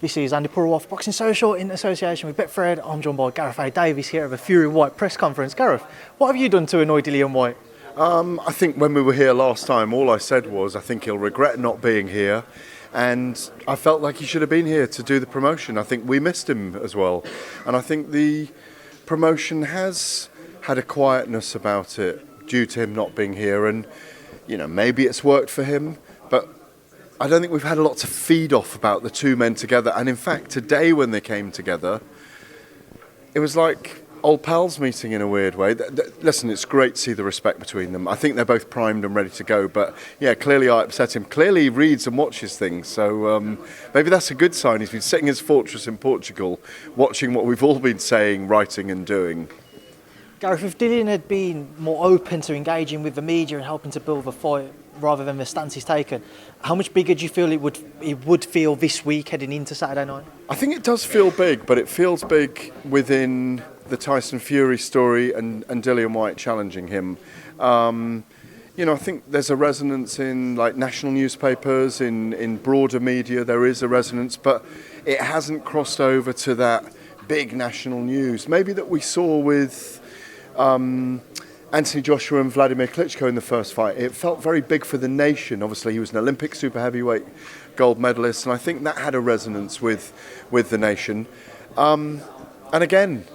This is Andi Purewal for Boxing Social in association with Betfred. I'm joined by Gareth Davies here at the Dillian Whyte press conference. Gareth, what have you done to annoy Dillian Whyte? I think when we were here last time, all I said was I think he'll regret not being here. And I felt like he should have been here to do the promotion. I think we missed him as well. And I think the promotion has had a quietness about it due to him not being here. And, you know, maybe it's worked for him, but I don't think we've had a lot to feed off about the two men together. And in fact, today when they came together, it was like old pals meeting in a weird way. Listen, it's great to see the respect between them. I think they're both primed and ready to go. But yeah, clearly I upset him. Clearly he reads and watches things. So maybe that's a good sign. He's been sitting in his fortress in Portugal, watching what we've all been saying, writing and doing. Gareth, if Dillian had been more open to engaging with the media and helping to build the fight rather than the stance he's taken, how much bigger do you feel it would feel this week heading into Saturday night? I think it does feel big, but it feels big within the Tyson Fury story and Dillian Whyte challenging him. You know, I think there's a resonance in like national newspapers, in broader media. There is a resonance, but it hasn't crossed over to that big national news. Maybe that we saw with Anthony Joshua and Vladimir Klitschko in the first fight. It felt very big for the nation. Obviously, he was an Olympic super heavyweight gold medalist, and I think that had a resonance with the nation. And again,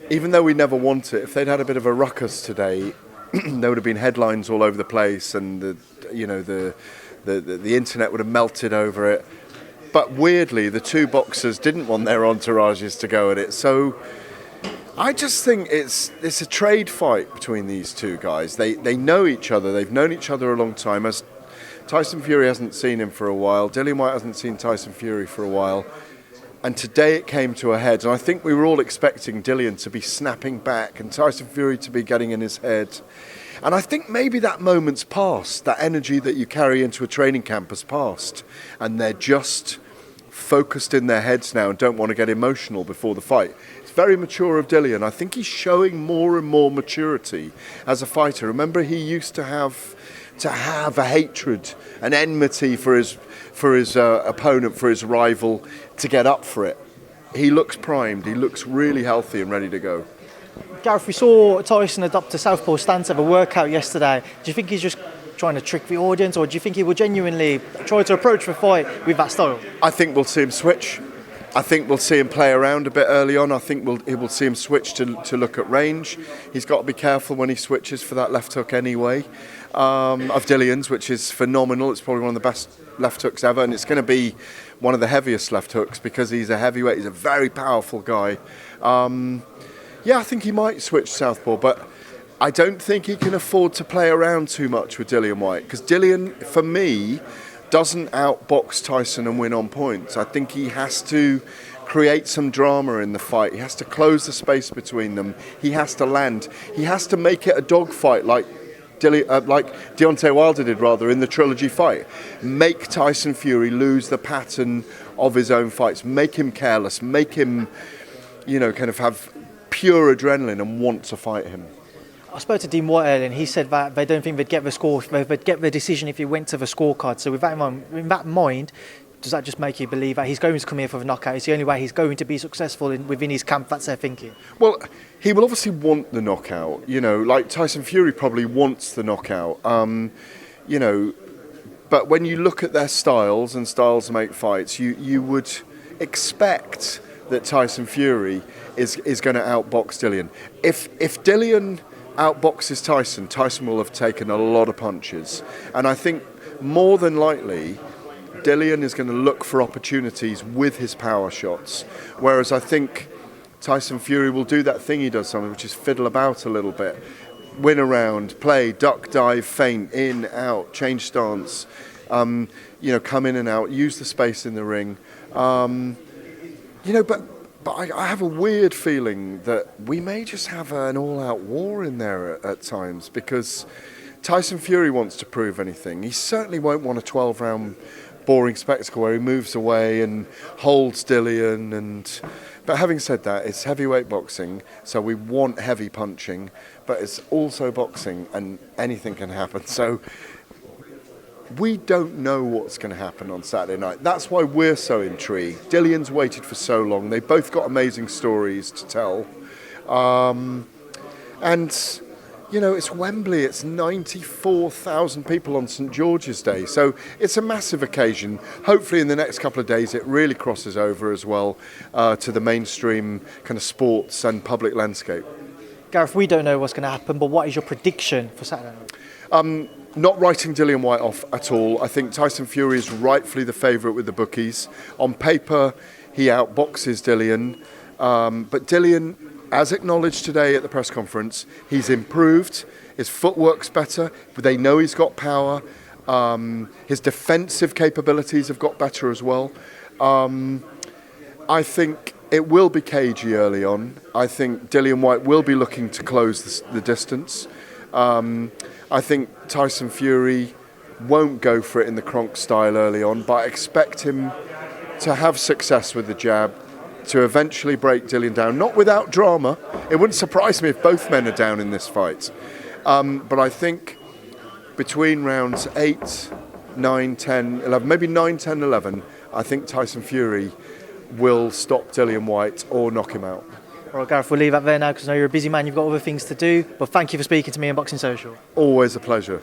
even though we never want it, if they'd had a bit of a ruckus today, there would have been headlines all over the place, and the internet would have melted over it. But weirdly, the two boxers didn't want their entourages to go at it. So I just think it's a trade fight between these two guys. They know each other. They've known each other a long time. As Tyson Fury hasn't seen him for a while. Dillian Whyte hasn't seen Tyson Fury for a while. And today it came to a head. And I think we were all expecting Dillian to be snapping back and Tyson Fury to be getting in his head. And I think maybe that moment's passed. That energy that you carry into a training camp has passed. And they're just focused in their heads now and don't want to get emotional before the fight. It's very mature of Dillian. I think he's showing more and more maturity as a fighter. Remember, he used to have a hatred, an enmity for his opponent, for his rival, to get up for it. He looks primed. He looks really healthy and ready to go. Gareth, we saw Tyson adopt a southpaw stance at a workout yesterday. Do you think he's just trying to trick the audience, or do you think he will genuinely try to approach the fight with that style? I think we'll see him switch. I think we'll see him play around a bit early on. I think we'll see him switch to look at range. He's got to be careful when he switches for that left hook anyway, of Dillian's, which is phenomenal. It's probably one of the best left hooks ever, and it's going to be one of the heaviest left hooks because he's a heavyweight. He's a very powerful guy. Yeah, I think he might switch southpaw, but I don't think he can afford to play around too much with Dillian Whyte, because Dillian, for me, doesn't outbox Tyson and win on points. I think he has to create some drama in the fight. He has to close the space between them. He has to land. He has to make it a dogfight like Deontay Wilder did, in the trilogy fight. Make Tyson Fury lose the pattern of his own fights. Make him careless. Make him, kind of have pure adrenaline and want to fight him. I spoke to Dean Whyte earlier, and he said that they don't think they'd get the score, they'd get the decision if he went to the scorecard. So with that in mind, does that just make you believe that he's going to come here for the knockout? It's the only way he's going to be successful within his camp. That's their thinking. Well, he will obviously want the knockout. Like Tyson Fury probably wants the knockout. But when you look at their styles, and styles make fights, you would expect that Tyson Fury is going to outbox Dillian. If Dillian outboxes Tyson will have taken a lot of punches. And I think more than likely, Dillian is going to look for opportunities with his power shots. Whereas I think Tyson Fury will do that thing he does something, which is fiddle about a little bit. Win around, play, duck, dive, feint, in, out, change stance, come in and out, use the space in the ring. But I have a weird feeling that we may just have an all-out war in there at times, because Tyson Fury wants to prove anything. He certainly won't want a 12-round boring spectacle where he moves away and holds Dillian. But having said that, it's heavyweight boxing, so we want heavy punching, but it's also boxing and anything can happen. So we don't know what's going to happen on Saturday night. That's why we're so intrigued. Dillian's waited for so long. They've both got amazing stories to tell. And, you know, it's Wembley. It's 94,000 people on St George's Day. So it's a massive occasion. Hopefully in the next couple of days it really crosses over as well to the mainstream kind of sports and public landscape. Gareth, we don't know what's going to happen, but what is your prediction for Saturday night? Not writing Dillian Whyte off at all. I think Tyson Fury is rightfully the favourite with the bookies. On paper, he outboxes Dillian. But Dillian, as acknowledged today at the press conference, he's improved. His footwork's better. They know he's got power. His defensive capabilities have got better as well. I think it will be cagey early on. I think Dillian Whyte will be looking to close the distance. I think Tyson Fury won't go for it in the Kronk style early on, but I expect him to have success with the jab, to eventually break Dillian down, not without drama. It wouldn't surprise me if both men are down in this fight. But I think between rounds 8, 9, 10, 11, maybe 9, 10, 11, I think Tyson Fury will stop Dillian Whyte or knock him out. All right, Gareth, we'll leave that there now because I know you're a busy man, you've got other things to do. But thank you for speaking to me on Boxing Social. Always a pleasure.